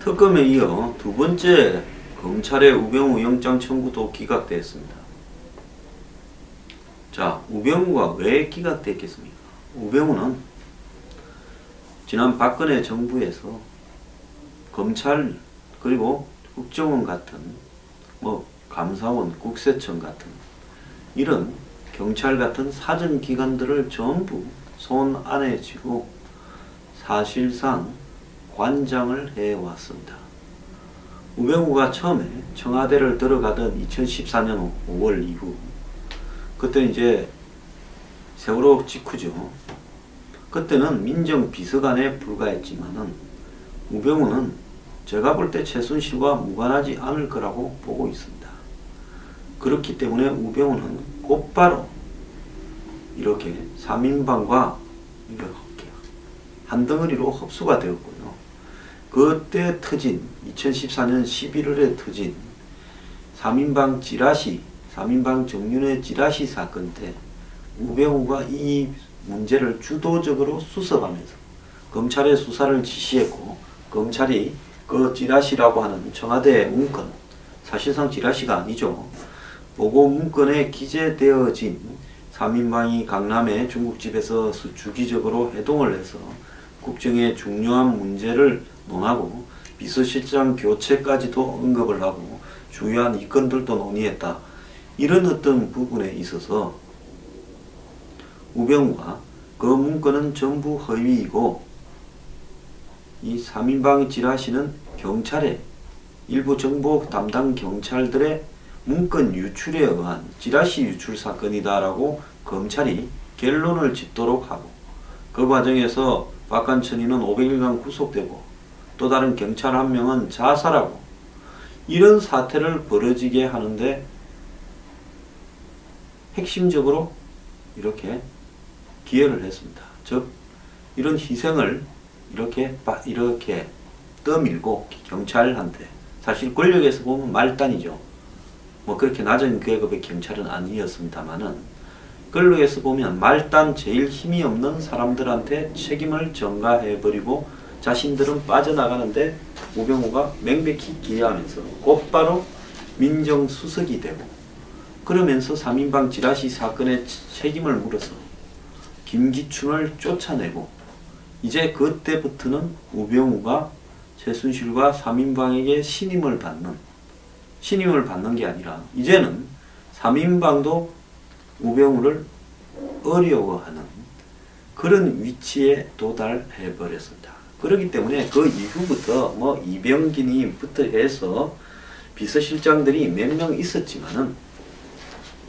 특검에 이어 두 번째 검찰의 우병우 영장 청구도 기각되었습니다. 자, 우병우가 왜 기각됐겠습니까? 우병우는 지난 박근혜 정부에서 검찰 그리고 국정원 같은 감사원, 국세청 같은 이런 경찰 같은 사정기관들을 전부 손 안에 쥐고 사실상 관장을 해왔습니다. 우병우가 처음에 청와대를 들어가던 2014년 5월 이후, 그때 이제 세월호 직후죠. 그때는 민정비서관에 불과했지만은 우병우는 제가 볼 때 최순실과 무관하지 않을 거라고 보고 있습니다. 그렇기 때문에 우병우는 곧바로 이렇게 3인방과 이렇게 한 덩어리로 흡수가 되었고요. 그때 터진 2014년 11월에 터진 3인방 찌라시, 3인방 정윤회 찌라시 사건 때 우병우가 이 문제를 주도적으로 수습하면서 검찰의 수사를 지시했고, 검찰이 그 찌라시라고 하는 청와대 문건, 사실상 찌라시가 아니죠. 보고 문건에 기재되어진 3인방이 강남의 중국집에서 주기적으로 회동을 해서 국정의 중요한 문제를 논하고 비서실장 교체까지도 언급을 하고 주요한 이건들도 논의했다. 이런 어떤 부분에 있어서 우병우가 그 문건은 전부 허위이고, 이 3인방 찌라시는 경찰의 일부 정보 담당 경찰들의 문건 유출에 의한 찌라시 유출 사건이다라고 검찰이 결론을 짓도록 하고, 그 과정에서 박한천이는 500일간 구속되고 또 다른 경찰 한 명은 자살하고, 이런 사태를 벌어지게 하는데 핵심적으로 이렇게 기여를 했습니다. 즉 이런 희생을 이렇게 떠밀고 경찰한테, 사실 권력에서 보면 말단이죠. 그렇게 낮은 계급의 경찰은 아니었습니다만은 권력에서 보면 말단 제일 힘이 없는 사람들한테 책임을 전가해버리고 자신들은 빠져나가는데 우병우가 명백히 기여하면서 곧바로 민정수석이 되고, 그러면서 3인방 찌라시 사건의 책임을 물어서 김기춘을 쫓아내고, 이제 그때부터는 우병우가 최순실과 3인방에게 신임을 받는 게 아니라 이제는 3인방도 우병우를 어려워하는 그런 위치에 도달해버렸습니다. 그렇기 때문에 그 이후부터 이병기님부터 해서 비서실장들이 몇 명 있었지만은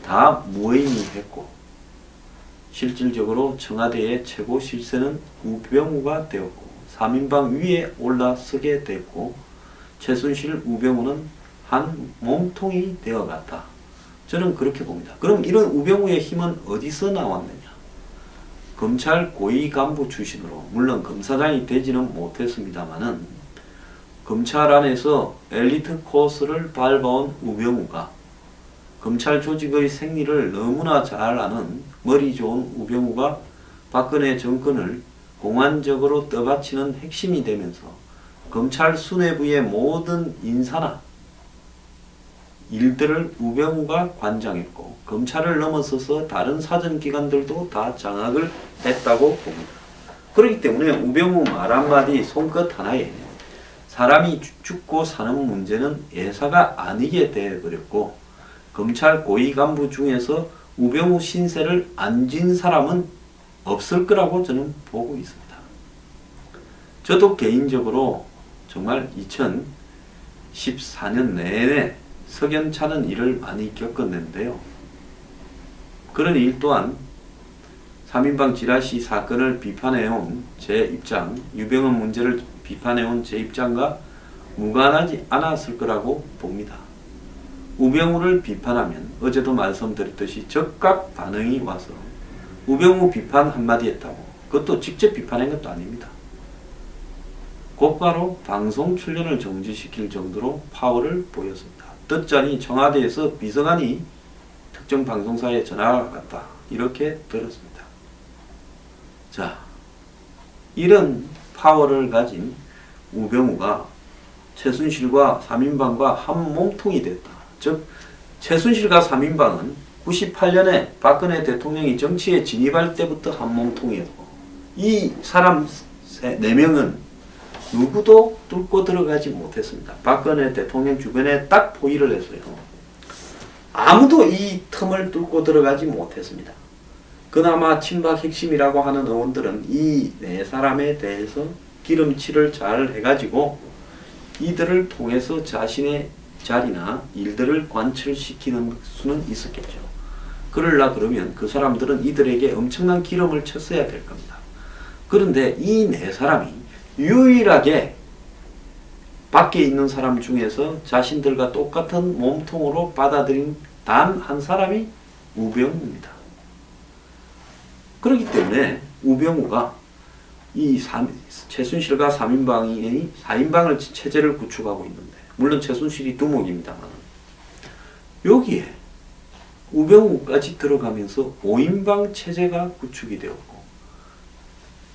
다 무의미했고, 실질적으로 청와대의 최고 실세는 우병우가 되었고 3인방 위에 올라서게 됐고, 최순실, 우병우는 한 몸통이 되어갔다. 저는 그렇게 봅니다. 그럼 이런 우병우의 힘은 어디서 나왔느냐? 검찰 고위 간부 출신으로, 물론 검사장이 되지는 못했습니다만은 검찰 안에서 엘리트 코스를 밟아온 우병우가 검찰 조직의 생리를 너무나 잘 아는 머리 좋은 우병우가 박근혜 정권을 공안적으로 떠받치는 핵심이 되면서 검찰 수뇌부의 모든 인사나 일들을 우병우가 관장했고, 검찰을 넘어서서 다른 사정기관들도 다 장악을 했다고 봅니다. 그렇기 때문에 우병우 말 한마디, 손끝 하나에 사람이 죽고 사는 문제는 예사가 아니게 되어버렸고, 검찰 고위 간부 중에서 우병우 신세를 안 진 사람은 없을 거라고 저는 보고 있습니다. 저도 개인적으로 정말 2014년 내내 석연찮은 일을 많이 겪었는데요. 그런 일 또한 3인방 찌라시 사건을 비판해온 제 입장, 유병헌 문제를 비판해온 제 입장과 무관하지 않았을 거라고 봅니다. 우병우를 비판하면 어제도 말씀드렸듯이 즉각 반응이 와서 우병우 비판 한마디 했다고, 그것도 직접 비판한 것도 아닙니다. 곧바로 방송 출연을 정지시킬 정도로 파워를 보였습니다. 듣자니 청와대에서 비서관이 특정 방송사에 전화가 갔다, 이렇게 들었습니다. 자, 이런 파워를 가진 우병우가 최순실과 3인방과 한 몸통이 됐다. 즉 최순실과 3인방은 98년에 박근혜 대통령이 정치에 진입할 때부터 한 몸통이었고 이 사람 4명은 누구도 뚫고 들어가지 못했습니다. 박근혜 대통령 주변에 딱 포위를 했어요. 아무도 이 틈을 뚫고 들어가지 못했습니다. 그나마 친박 핵심이라고 하는 의원들은 이 4사람에 대해서 기름칠을 잘 해가지고 이들을 통해서 자신의 자리나 일들을 관철시키는 수는 있었겠죠. 그러려 그러면 그 사람들은 이들에게 엄청난 기름을 쳤어야 될 겁니다. 그런데 이 4사람이 유일하게 밖에 있는 사람 중에서 자신들과 똑같은 몸통으로 받아들인 단 한 사람이 우병우입니다. 그렇기 때문에 우병우가 이 최순실과 3인방이 4인방을 체제를 구축하고 있는데 물론 최순실이 두목입니다만 여기에 우병우까지 들어가면서 5인방 체제가 구축이 되었고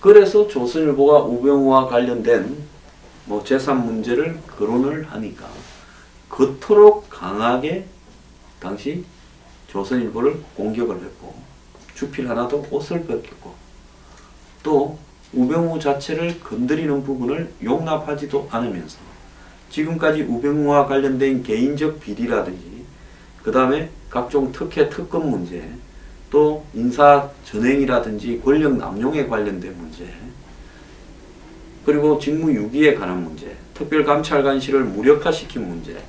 그래서 조선일보가 우병우와 관련된 재산 문제를 거론을 하니까 그토록 강하게 당시 조선일보를 공격을 했고 주필 하나도 옷을 벗겼고 또 우병우 자체를 건드리는 부분을 용납하지도 않으면서 지금까지 우병우와 관련된 개인적 비리라든지 그 다음에 각종 특혜 특권 문제 또 인사 전횡이라든지 권력 남용에 관련된 문제 그리고 직무유기에 관한 문제 특별감찰관실을 무력화시킨 문제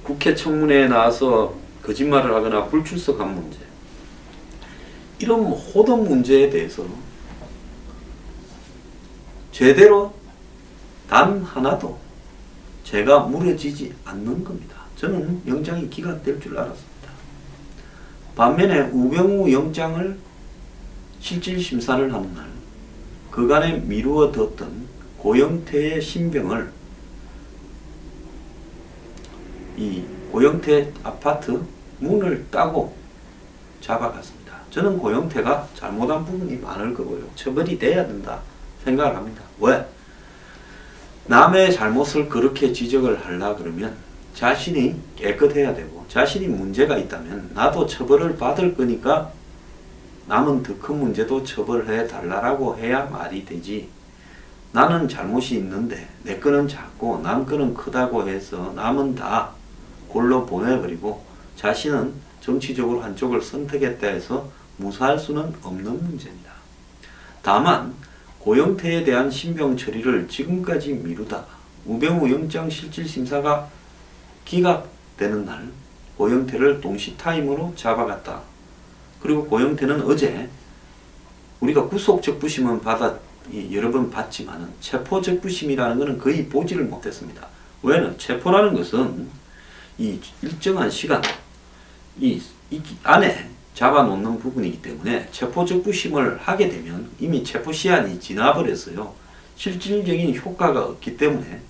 국회 청문회에 나와서 거짓말을 하거나 불출석한 문제 이런 모든 문제에 대해서 제대로 단 하나도 죄가 물어지지 않는 겁니다. 저는 영장이 기각될 줄 알았습니다. 반면에 우병우 영장을 실질심사를 하는 날 그간에 미루어뒀던 고영태의 신병을 이 고영태 아파트 문을 따고 잡아갔습니다. 저는 고영태가 잘못한 부분이 많을 거고요. 처벌이 돼야 된다 생각을 합니다. 왜? 남의 잘못을 그렇게 지적을 하려 그러면 자신이 깨끗해야 되고 자신이 문제가 있다면 나도 처벌을 받을 거니까 남은 더 큰 문제도 처벌해 달라고 해야 말이 되지. 나는 잘못이 있는데 내 거는 작고 남 거는 크다고 해서 남은 다 골로 보내버리고 자신은 정치적으로 한쪽을 선택했다 해서 무사할 수는 없는 문제입니다. 다만 고영태에 대한 신병 처리를 지금까지 미루다가 우병우 영장 실질심사가 기각되는 날 고영태를 동시타임으로 잡아갔다. 그리고 고영태는 어제 우리가 구속적부심은 여러 번 받지만 체포적부심이라는 것은 거의 보지를 못했습니다. 왜냐하면 체포라는 것은 이 일정한 시간 이 안에 잡아놓는 부분이기 때문에 체포적부심을 하게 되면 이미 체포시한이 지나버렸어요. 실질적인 효과가 없기 때문에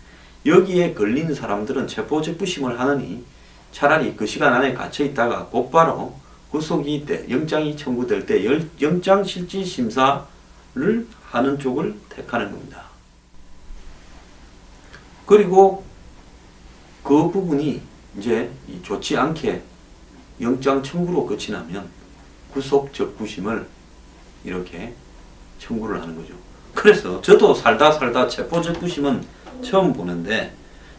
여기에 걸린 사람들은 체포적부심을 하느니 차라리 그 시간 안에 갇혀있다가 곧바로 구속이 때 영장이 청구될 때 영장실질심사를 하는 쪽을 택하는 겁니다. 그리고 그 부분이 이제 좋지 않게 영장 청구로 끝이 나면 구속적부심을 이렇게 청구를 하는 거죠. 그래서 저도 살다 체포적부심은 처음 보는데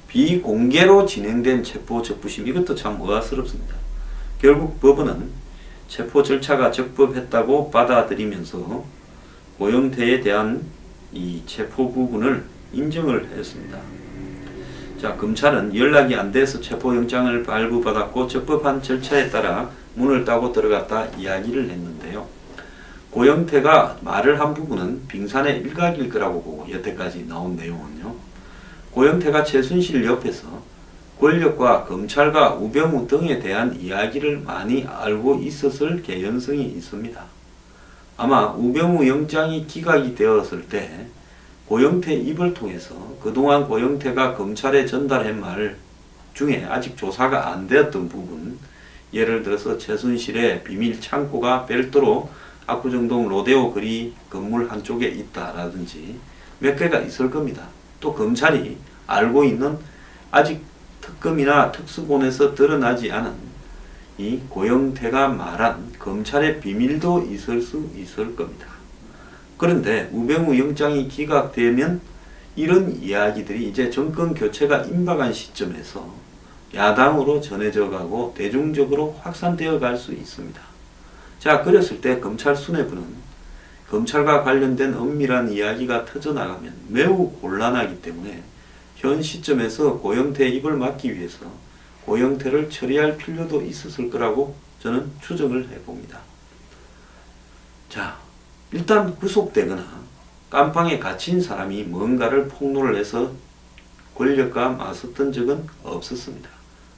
비공개로 진행된 체포적부심 이것도 참 의아스럽습니다. 결국 법원은 체포 절차가 적법했다고 받아들이면서 고영태에 대한 이 체포 부분을 인정을 했습니다. 자, 검찰은 연락이 안 돼서 체포영장을 발부받았고 적법한 절차에 따라 문을 따고 들어갔다 이야기를 했는데요. 고영태가 말을 한 부분은 빙산의 일각일 거라고 보고 여태까지 나온 내용은요. 고영태가 최순실 옆에서 권력과 검찰과 우병우 등에 대한 이야기를 많이 알고 있었을 개연성이 있습니다. 아마 우병우 영장이 기각이 되었을 때 고영태 입을 통해서 그동안 고영태가 검찰에 전달한 말 중에 아직 조사가 안 되었던 부분 예를 들어서 최순실의 비밀 창고가 별도로 압구정동 로데오 거리 건물 한쪽에 있다라든지 몇 개가 있을 겁니다. 또 검찰이 알고 있는 아직 특검이나 특수본에서 드러나지 않은 이 고영태가 말한 검찰의 비밀도 있을 수 있을 겁니다. 그런데 우병우 영장이 기각되면 이런 이야기들이 이제 정권 교체가 임박한 시점에서 야당으로 전해져 가고 대중적으로 확산되어 갈 수 있습니다. 자, 그랬을 때 검찰 수뇌부는 검찰과 관련된 엄밀한 이야기가 터져나가면 매우 곤란하기 때문에 현 시점에서 고영태의 입을 막기 위해서 고영태를 처리할 필요도 있었을 거라고 저는 추정을 해봅니다. 자, 일단 구속되거나 깜빵에 갇힌 사람이 뭔가를 폭로를 해서 권력과 맞섰던 적은 없었습니다.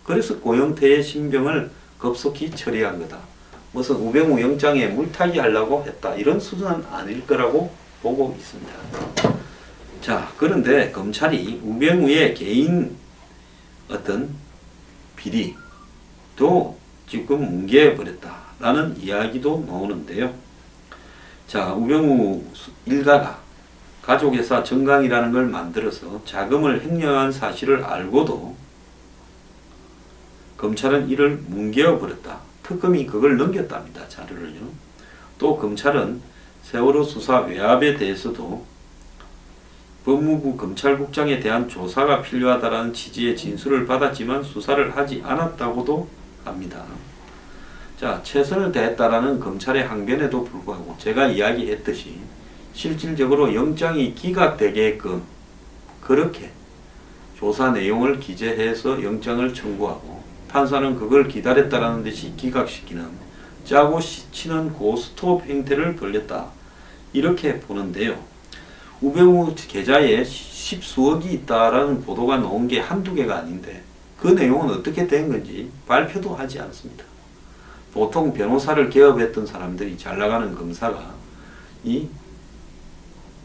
그래서 고영태의 신병을 급속히 처리한 거다. 무슨 우병우 영장에 물타기 하려고 했다. 이런 수준은 아닐 거라고 보고 있습니다. 자, 그런데 검찰이 우병우의 개인 어떤 비리도 지금 뭉개버렸다라는 이야기도 나오는데요. 자, 우병우 일가가 가족회사 정강이라는 걸 만들어서 자금을 횡령한 사실을 알고도 검찰은 이를 뭉개어버렸다. 특검이 그걸 넘겼답니다. 자료를요. 또 검찰은 세월호 수사 외압에 대해서도 법무부 검찰국장에 대한 조사가 필요하다라는 취지의 진술을 받았지만 수사를 하지 않았다고도 합니다. 자, 최선을 다했다라는 검찰의 항변에도 불구하고 제가 이야기했듯이 실질적으로 영장이 기각되게끔 그렇게 조사 내용을 기재해서 영장을 청구하고 판사는 그걸 기다렸다라는 듯이 기각시키는 짜고 치는 고스톱 행태를 벌였다. 이렇게 보는데요. 우병우 계좌에 십수억이 있다라는 보도가 나온 게 한두 개가 아닌데 그 내용은 어떻게 된 건지 발표도 하지 않습니다. 보통 변호사를 개업했던 사람들이 잘 나가는 검사가 이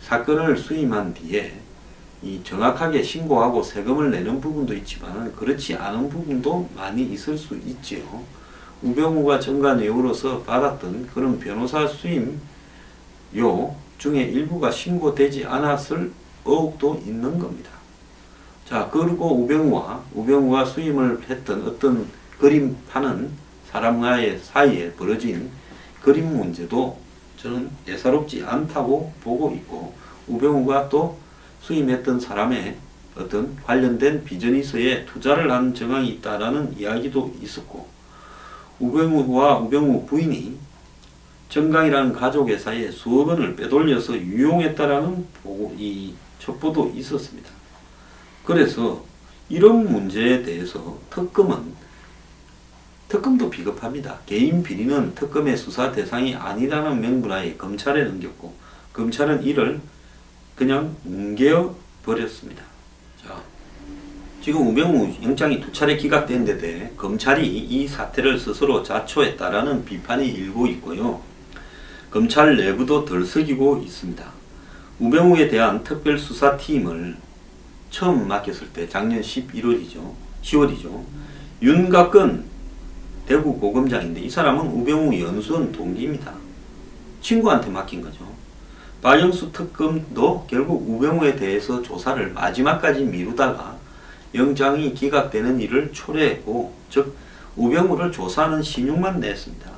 사건을 수임한 뒤에 이 정확하게 신고하고 세금을 내는 부분도 있지만 그렇지 않은 부분도 많이 있을 수 있지요. 우병우가 정관 외우로서 받았던 그런 변호사 수임료 중에 일부가 신고되지 않았을 의혹도 있는 겁니다. 자, 그리고 우병우가 수임을 했던 어떤 그림 파는 사람과의 사이에 벌어진 그림 문제도 저는 예사롭지 않다고 보고 있고, 우병우가 또 수임했던 사람의 어떤 관련된 비즈니스에 투자를 한 정황이 있다라는 이야기도 있었고, 우병우와 우병우 부인이 정강이라는 가족회사에 수억 원을 빼돌려서 유용했다라는 이 첩보도 있었습니다. 그래서 이런 문제에 대해서 특검도 비겁합니다. 개인 비리는 특검의 수사 대상이 아니라는 명분하에 검찰에 넘겼고, 검찰은 이를 그냥 뭉개어 버렸습니다. 자, 지금 우병우 영장이 2차례 기각된 데 대해 검찰이 이 사태를 스스로 자초했다라는 비판이 일고 있고요. 검찰 내부도 들썩이고 있습니다. 우병우에 대한 특별수사팀을 처음 맡겼을 때 작년 10월이죠. 윤곽근 대구 고검장인데 이 사람은 우병우 연수원 동기입니다. 친구한테 맡긴 거죠. 박영수 특검도 결국 우병우에 대해서 조사를 마지막까지 미루다가 영장이 기각되는 일을 초래했고, 즉 우병우를 조사하는 신용만 냈습니다.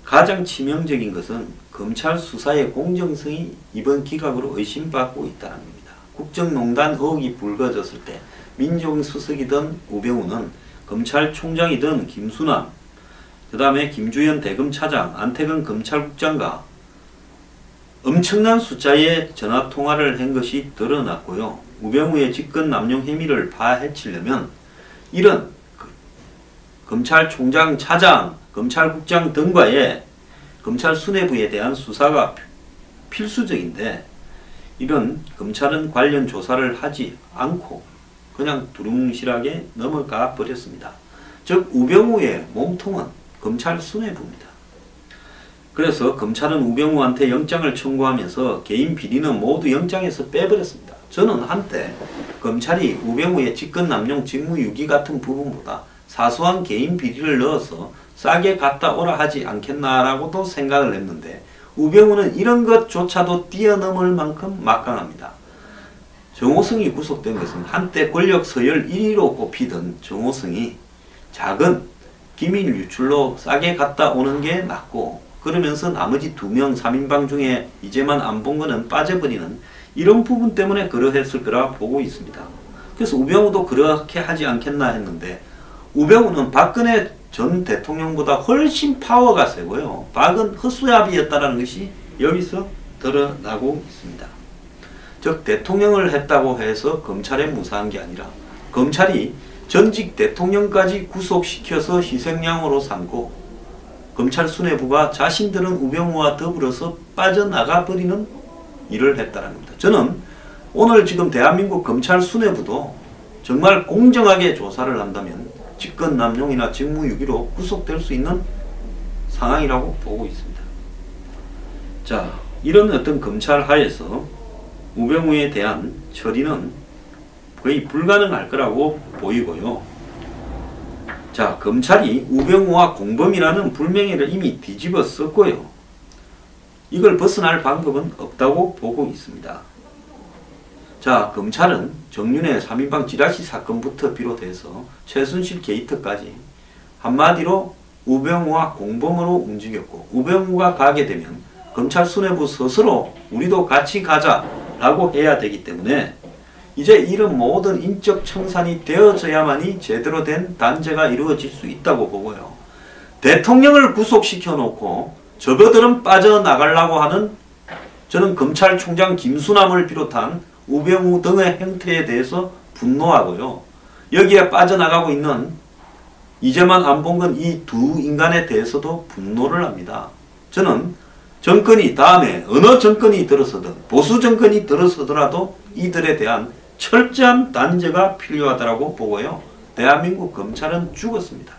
가장 치명적인 것은 검찰 수사의 공정성이 이번 기각으로 의심받고 있다는 겁니다. 국정농단 의혹이 불거졌을 때 민정수석이던 우병우는 검찰총장이던 김수남, 그 다음에 김주현 대검차장, 안태근 검찰국장과 엄청난 숫자의 전화통화를 한 것이 드러났고요. 우병우의 직권 남용 혐의를 파헤치려면 이런 검찰총장, 차장, 검찰국장 등과의 검찰 수뇌부에 대한 수사가 필수적인데, 이런 검찰은 관련 조사를 하지 않고 그냥 두루뭉실하게 넘어가 버렸습니다. 즉 우병우의 몸통은 검찰 수뇌부입니다. 그래서 검찰은 우병우한테 영장을 청구하면서 개인 비리는 모두 영장에서 빼버렸습니다. 저는 한때 검찰이 우병우의 직권 남용 직무유기 같은 부분보다 사소한 개인 비리를 넣어서 싸게 갖다 오라 하지 않겠나라고도 생각을 했는데, 우병우는 이런 것조차도 뛰어넘을 만큼 막강합니다. 정호성이 구속된 것은 한때 권력 서열 1위로 꼽히던 정호성이 작은 기밀 유출로 싸게 갔다 오는 게 낫고, 그러면서 나머지 2명 3인방 중에 이제만 안 본 거는 빠져버리는 이런 부분 때문에 그러했을 거라 보고 있습니다. 그래서 우병우도 그렇게 하지 않겠나 했는데, 우병우는 박근혜 전 대통령보다 훨씬 파워가 세고요. 박은 헛수яб이었다는 것이 여기서 드러나고 있습니다. 즉 대통령을 했다고 해서 검찰에 무사한 게 아니라 검찰이 전직 대통령까지 구속시켜서 희생양으로 삼고 검찰 수뇌부가 자신들은 우병우와 더불어서 빠져나가 버리는 일을 했다는 겁니다. 저는 오늘 지금 대한민국 검찰 수뇌부도 정말 공정하게 조사를 한다면 직권남용이나 직무유기로 구속될 수 있는 상황이라고 보고 있습니다. 자, 이런 어떤 검찰 하에서 우병우에 대한 처리는 거의 불가능할 거라고 보이고요. 자, 검찰이 우병우와 공범이라는 불명예를 이미 뒤집어 썼고요. 이걸 벗어날 방법은 없다고 보고 있습니다. 자, 검찰은 정윤회 3인방 지라시 사건부터 비롯해서 최순실 게이트까지 한마디로 우병우와 공범으로 움직였고, 우병우가 가게 되면 검찰 수뇌부 스스로 우리도 같이 가자라고 해야 되기 때문에 이제 이런 모든 인적 청산이 되어져야만이 제대로 된 단죄가 이루어질 수 있다고 보고요. 대통령을 구속시켜 놓고 저거들은 빠져나가려고 하는, 저는 검찰총장 김수남을 비롯한 우병우 등의 행태에 대해서 분노하고요. 여기에 빠져나가고 있는 이제만 안 본 건 이 두 인간에 대해서도 분노를 합니다. 저는 정권이 다음에 어느 정권이 들어서든 보수 정권이 들어서더라도 이들에 대한 철저한 단죄가 필요하다고 보고요. 대한민국 검찰은 죽었습니다.